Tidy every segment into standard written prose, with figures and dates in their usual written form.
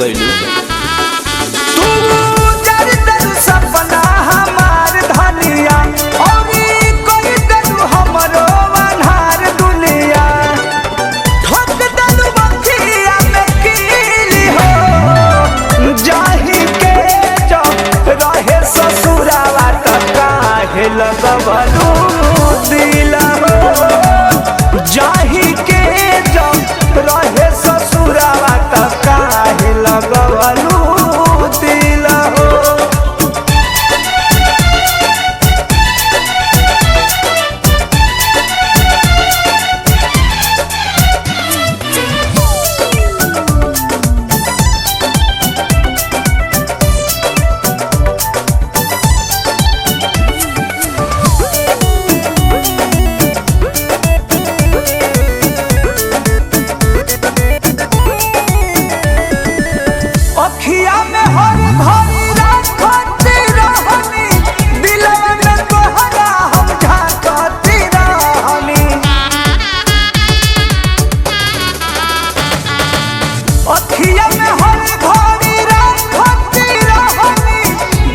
कैलू। सपना हमार धनिया और कोई दलू हमरो अनहार दुनिया ठोक दलू बखिया में कीली हो जाही के जब रहे ससुरावा त काहे लगवलू दिल हो जाही के जब रहे ससुरावा त काहे लगवलू दिल हो। अखिया में हर भरी राखती रहनी दिलवा में तोहरा हम झांकती रहनी। अखिया में हर भरी राखती रहनी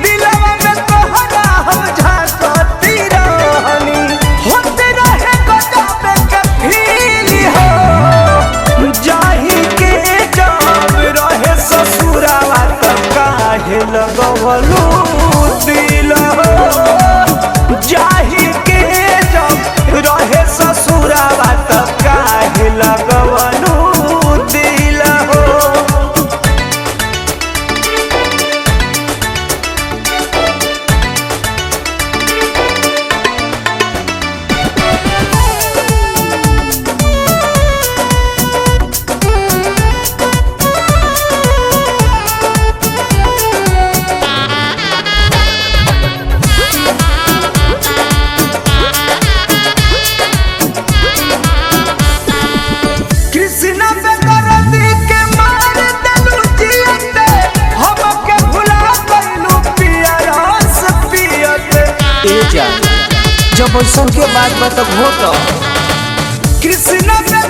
दिलवा में तोहरा हम झांकती रहनी। होते रहे गजब के फील हो जाही के जब रहे ससुरावा त काहे लगवलू दिल हो जाही के जब रहे ससुरावा त काहे लगवलू दिल हो। कृष्णा पे दर्दी के मार दलू जियते हमके भुला गइलू पिया रस पियते। ए जा जब ऐसा के बात बता हो तो कृष्णा पे